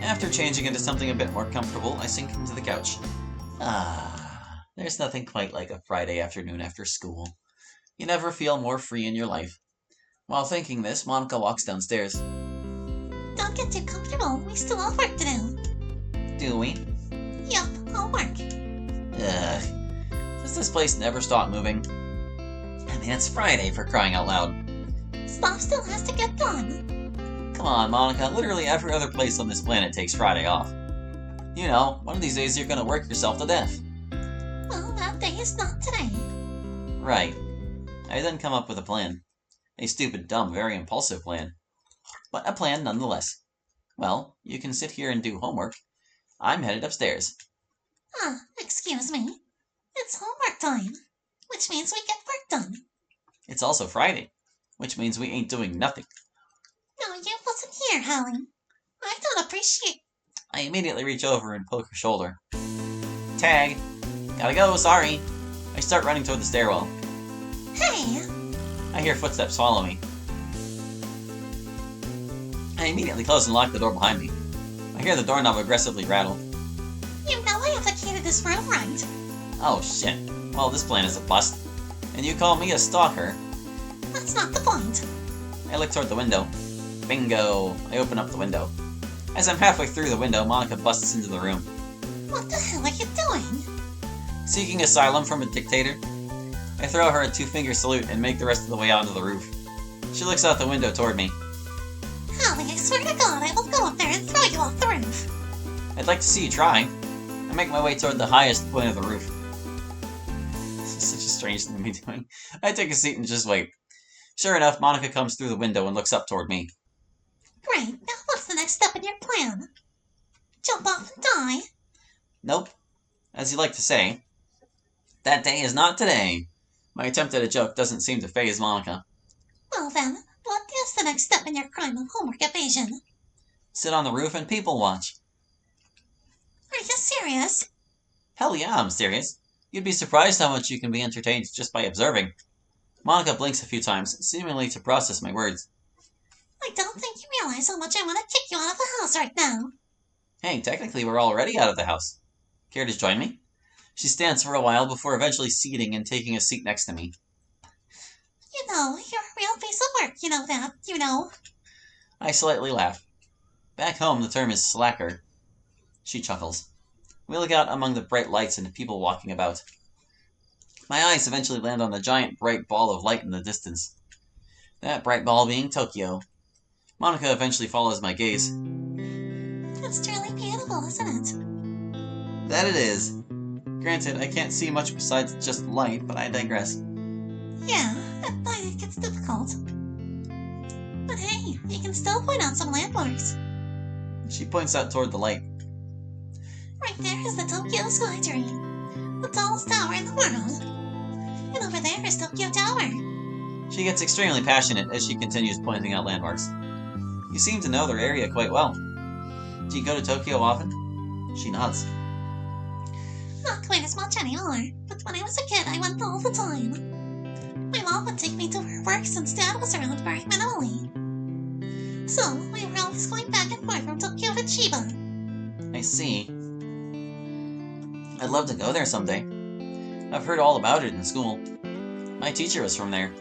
After changing into something a bit more comfortable, I sink into the couch. There's nothing quite like a Friday afternoon after school. You never feel more free in your life. While thinking this, Monica walks downstairs. Don't get too comfortable. We still have work to do. Do we? Yup, homework. Ugh. Does this place never stop moving? I mean, it's Friday, for crying out loud. Stuff still has to get done. Come on, Monica. Literally every other place on this planet takes Friday off. You know, one of these days you're gonna work yourself to death. Well, that day is not today. Right. I then come up with a plan. A stupid, dumb, very impulsive plan. But a plan nonetheless. Well, you can sit here and do homework. I'm headed upstairs. Excuse me. It's homework time, which means we get work done. It's also Friday, which means we ain't doing nothing. No, you wasn't here, Hallie. I don't appreciate... I immediately reach over and poke her shoulder. Tag! Gotta go, sorry! I start running toward the stairwell. Hey! I hear footsteps follow me. I immediately close and lock the door behind me. I hear the doorknob aggressively rattle. You know I have the key to this room, right? Oh shit. Well, this plan is a bust. And you call me a stalker? That's not the point. I look toward the window. Bingo! I open up the window. As I'm halfway through the window, Monica busts into the room. What the hell are you doing? Seeking asylum from a dictator? I throw her a two-finger salute and make the rest of the way onto the roof. She looks out the window toward me. Hallie, I swear to God, I will go up there and throw you off the roof. I'd like to see you try. I make my way toward the highest point of the roof. This is such a strange thing to be doing. I take a seat and just wait. Sure enough, Monica comes through the window and looks up toward me. Great, now what's the next step in your plan? Jump off and die? Nope. As you like to say. That day is not today. My attempt at a joke doesn't seem to faze Monica. Well then, what is the next step in your crime of homework evasion? Sit on the roof and people watch. Are you serious? Hell yeah, I'm serious. You'd be surprised how much you can be entertained just by observing. Monica blinks a few times, seemingly to process my words. I don't think you realize how much I want to kick you out of the house right now. Hey, technically we're already out of the house. Care to join me? She stands for a while before eventually seating and taking a seat next to me. You know, you're a real piece of work, you know that, you know. I slightly laugh. Back home the term is slacker. She chuckles. We look out among the bright lights and people walking about. My eyes eventually land on a giant bright ball of light in the distance. That bright ball being Tokyo. Monica eventually follows my gaze. It's truly beautiful, isn't it? That it is. Granted, I can't see much besides just light, but I digress. Yeah, at night it gets difficult. But hey, you can still point out some landmarks. She points out toward the light. Right there is the Tokyo Sky Tree, the tallest tower in the world. And over there is Tokyo Tower. She gets extremely passionate as she continues pointing out landmarks. You seem to know their area quite well. Do you go to Tokyo often? She nods. Not quite as much anymore, but when I was a kid I went all the time. My mom would take me to her work since Dad was around very minimally. So, we were always going back and forth from Tokyo to Chiba. I see. I'd love to go there someday. I've heard all about it in school. My teacher was from there.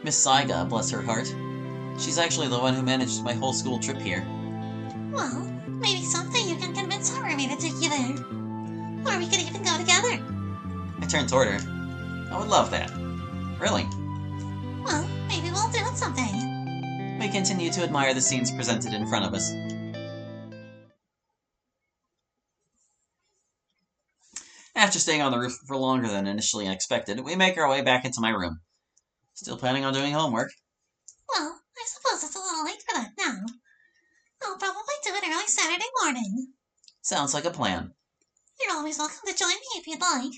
Miss Saiga, bless her heart. She's actually the one who managed my whole school trip here. Well, maybe someday you can convince her or me to take you there. Or we could even go together. I turn toward her. I would love that. Really. Well, maybe we'll do it someday. We continue to admire the scenes presented in front of us. After staying on the roof for longer than initially expected, we make our way back into my room. Still planning on doing homework? Well, I suppose it's a little late for that now. I'll probably do it early Saturday morning. Sounds like a plan. You're always welcome to join me if you'd like.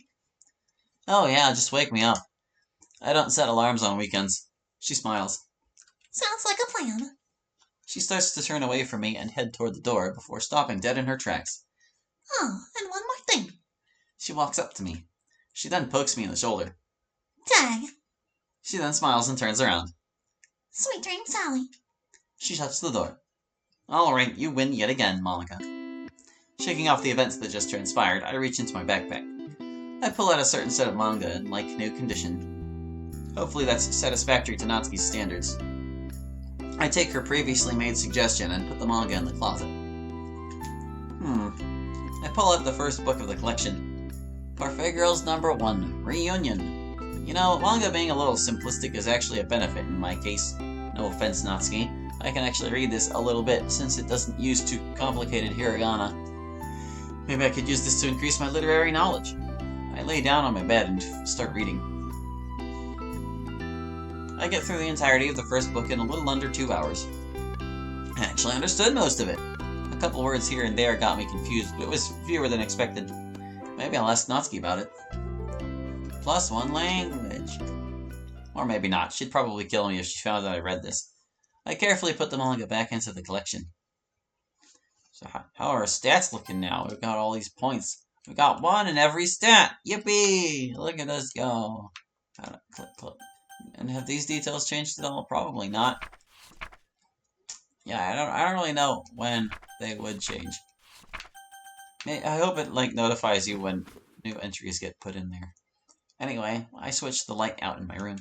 Oh yeah, just wake me up. I don't set alarms on weekends. She smiles. Sounds like a plan. She starts to turn away from me and head toward the door before stopping dead in her tracks. Oh, and one more thing. She walks up to me. She then pokes me in the shoulder. Tag. She then smiles and turns around. Sweet dreams, Sally. She shuts the door. Alright, you win yet again, Monica. Shaking off the events that just transpired, I reach into my backpack. I pull out a certain set of manga in like-new condition. Hopefully that's satisfactory to Natsuki's standards. I take her previously made suggestion and put the manga in the closet. I pull out the first book of the collection. Parfait Girls number 1, Reunion. You know, manga being a little simplistic is actually a benefit in my case. No offense, Natsuki. I can actually read this a little bit since it doesn't use too complicated hiragana. Maybe I could use this to increase my literary knowledge. I lay down on my bed and start reading. I get through the entirety of the first book in a little under 2 hours. I actually understood most of it. A couple words here and there got me confused, but it was fewer than expected. Maybe I'll ask Natsuki about it. +1 language. Or maybe not. She'd probably kill me if she found that I read this. I carefully put the manga back into the collection. So how are our stats looking now? We've got all these points. We've got 1 in every stat! Yippee! Look at us go! Click. And have these details changed at all? Probably not. Yeah, I don't really know when they would change. I hope it notifies you when new entries get put in there. Anyway, I switched the light out in my room.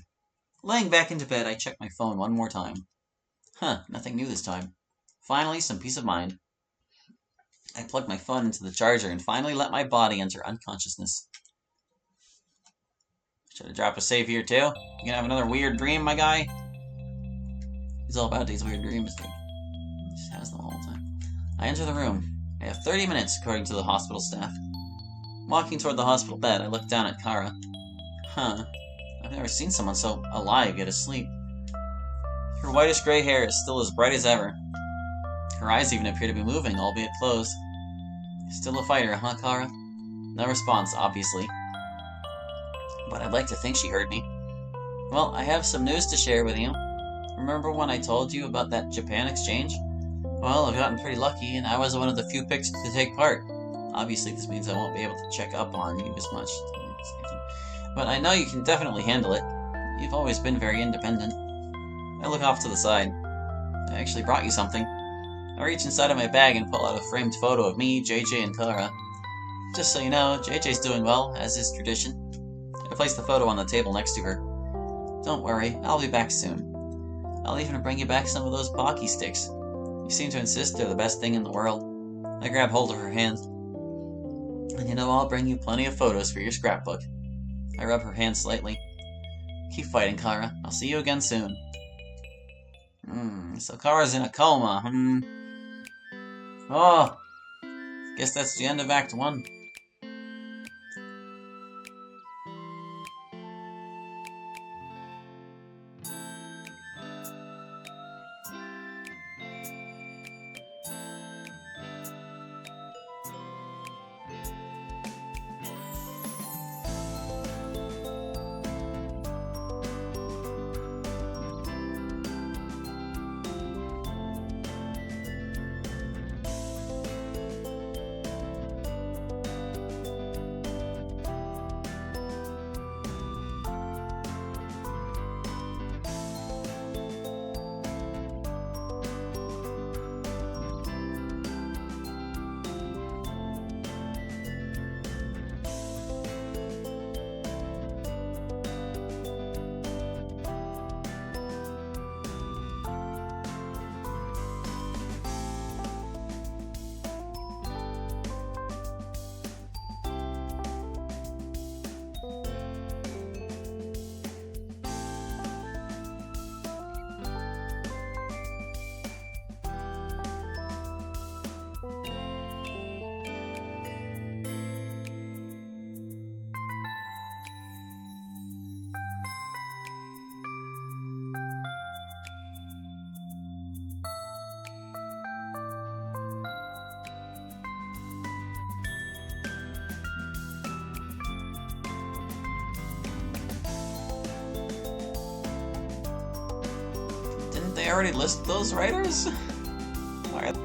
Laying back into bed, I checked my phone one more time. Nothing new this time. Finally, some peace of mind. I plugged my phone into the charger and finally let my body enter unconsciousness. Should I drop a save here too? You gonna have another weird dream, my guy? He's all about these weird dreams, dude. He just has them all the time. I enter the room. I have 30 minutes, according to the hospital staff. Walking toward the hospital bed, I look down at Kara. I've never seen someone so alive yet asleep. Her whitish-gray hair is still as bright as ever. Her eyes even appear to be moving, albeit closed. Still a fighter, huh, Kara? No response, obviously. But I'd like to think she heard me. Well, I have some news to share with you. Remember when I told you about that Japan exchange? Well, I've gotten pretty lucky, and I was one of the few picked to take part. Obviously, this means I won't be able to check up on you as much. But I know you can definitely handle it. You've always been very independent. I look off to the side. I actually brought you something. I reach inside of my bag and pull out a framed photo of me, JJ, and Kara. Just so you know, JJ's doing well, as is tradition. I place the photo on the table next to her. Don't worry, I'll be back soon. I'll even bring you back some of those Pocky sticks. You seem to insist they're the best thing in the world. I grab hold of her hand. And you know I'll bring you plenty of photos for your scrapbook. I rub her hand slightly. Keep fighting, Kara. I'll see you again soon. So Kara's in a coma, Oh, guess that's the end of Act 1. Didn't they already list those writers? Alright.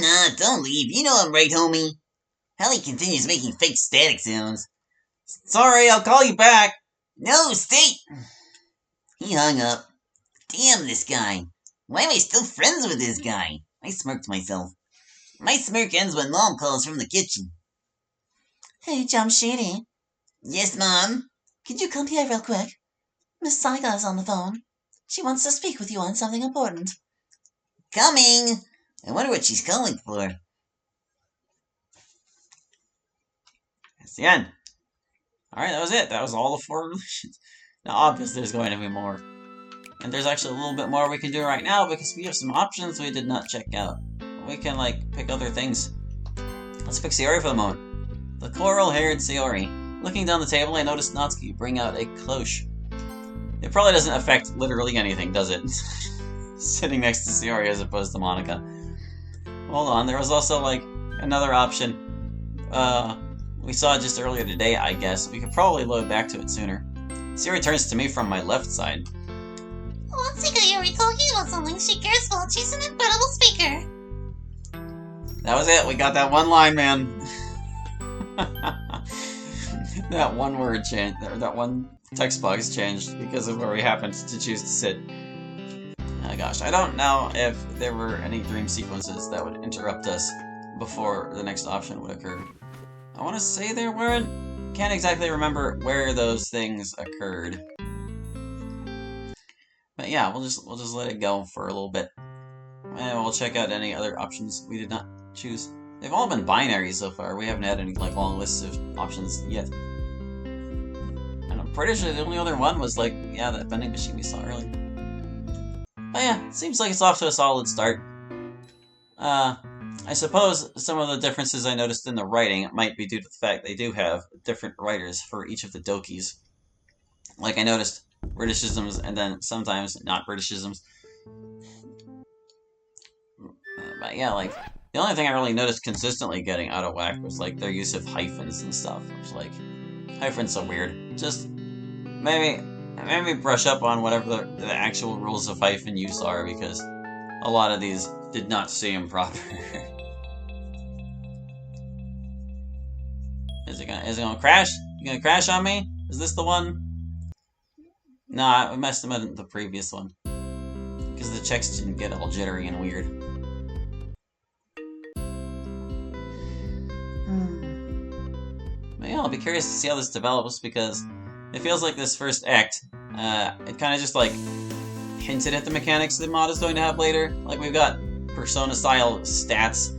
Nah, don't leave. You know I'm right, homie. Hali continues making fake static sounds. Sorry, I'll call you back. No, stay. He hung up. Damn this guy. Why am I still friends with this guy? I smirked to myself. My smirk ends when Mom calls from the kitchen. Hey, Jamshidi. Yes, Mom? Could you come here real quick? Miss Saiga's on the phone. She wants to speak with you on something important. Coming! I wonder what she's calling for. That's the end. Alright, that was it. That was all the 4 illusions. Now, obviously, there's going to be more. And there's actually a little bit more we can do right now because we have some options we did not check out. We can, like, pick other things. Let's pick Sayori for the moment. The coral-haired Sayori. Looking down the table, I noticed Natsuki bring out a cloche. It probably doesn't affect literally anything, does it? Sitting next to Sayori as opposed to Monica. Hold on, there was also, like, another option. We saw it just earlier today, I guess. We could probably load back to it sooner. Sayori turns to me from my left side. Once Sayori talking about something she cares about, she's an incredible speaker. That was it. We got that one line, man. That one word changed, or that one text box changed because of where we happened to choose to sit. Oh gosh, I don't know if there were any dream sequences that would interrupt us before the next option would occur. I want to say there weren't. Can't exactly remember where those things occurred. But yeah, we'll just let it go for a little bit. And we'll check out any other options we did not choose. They've all been binary so far. We haven't had any like long lists of options yet. And I'm pretty sure the only other one was like, yeah, that vending machine we saw earlier. But yeah, it seems like it's off to a solid start. I suppose some of the differences I noticed in the writing might be due to the fact they do have different writers for each of the dokis. Like I noticed Britishisms and then sometimes not Britishisms. But yeah, like, the only thing I really noticed consistently getting out of whack was like their use of hyphens and stuff. Which, like, hyphens are weird. Just maybe brush up on whatever the actual rules of hyphen use are, because a lot of these did not seem proper. Is it gonna crash? You gonna crash on me? Is this the one? Nah, I messed up in the previous one. Because the checks didn't get all jittery and weird. But yeah, I'll be curious to see how this develops, because it feels like this first act, it kind of just like hinted at the mechanics the mod is going to have later. Like, we've got Persona-style stats,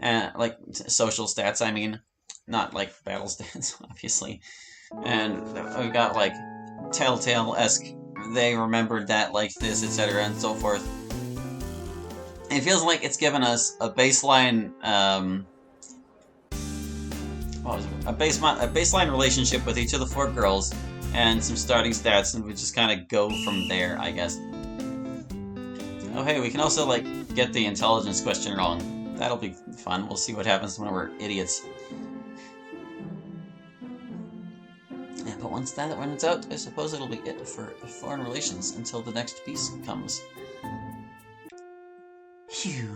like social stats, I mean. Not like battle stats, obviously. And we've got like Telltale-esque, they remembered that like this, etc. and so forth. It feels like it's given us a baseline, what was it? A baseline relationship with each of the 4 girls, and some starting stats, and we just kind of go from there, I guess. Oh hey, we can also like get the intelligence question wrong. That'll be fun. We'll see what happens when we're idiots. Yeah, but once that runs out, I suppose it'll be it for foreign relations until the next piece comes. Phew.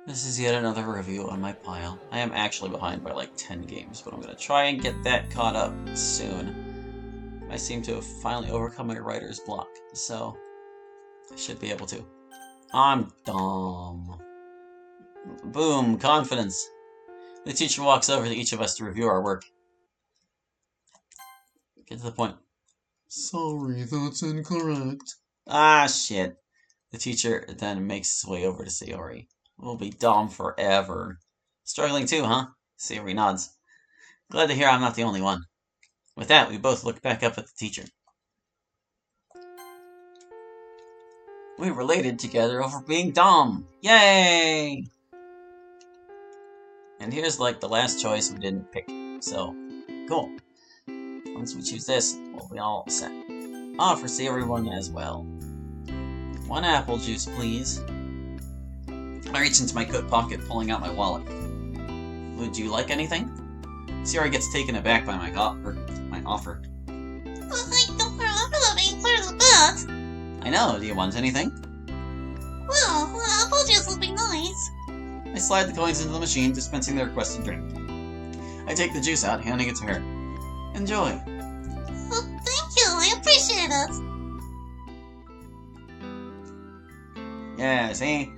This is yet another review on my pile. I am actually behind by like 10 games, but I'm gonna try and get that caught up soon. I seem to have finally overcome my writer's block, so I should be able to. I'm dumb. Boom, confidence. The teacher walks over to each of us to review our work. Get to the point. Sorry, that's incorrect. Ah, shit. The teacher then makes his way over to Sayori. We'll be dumb forever. Struggling too, huh? Sayori nods. Glad to hear I'm not the only one. With that, we both look back up at the teacher. We related together over being dumb. Yay! And here's like the last choice we didn't pick. So, cool. Once we choose this, we'll be all set. Ah, for Sayori one as well. 1 apple juice, please. I reach into my coat pocket, pulling out my wallet. Would you like anything? Sayori gets taken aback by my offer. I don't remember that being part of the bet. I know. Do you want anything? Well, apple juice would be nice. I slide the coins into the machine, dispensing the requested drink. I take the juice out, handing it to her. Enjoy. Oh, thank you, I appreciate it. Yeah, see?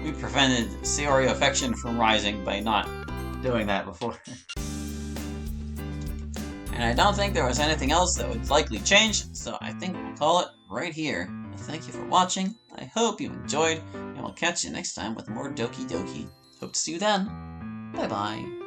We prevented Sayori affection from rising by not doing that before. And I don't think there was anything else that would likely change, so I think we'll call it right here. Thank you for watching, I hope you enjoyed, and we'll catch you next time with more Doki Doki. Hope to see you then. Bye bye.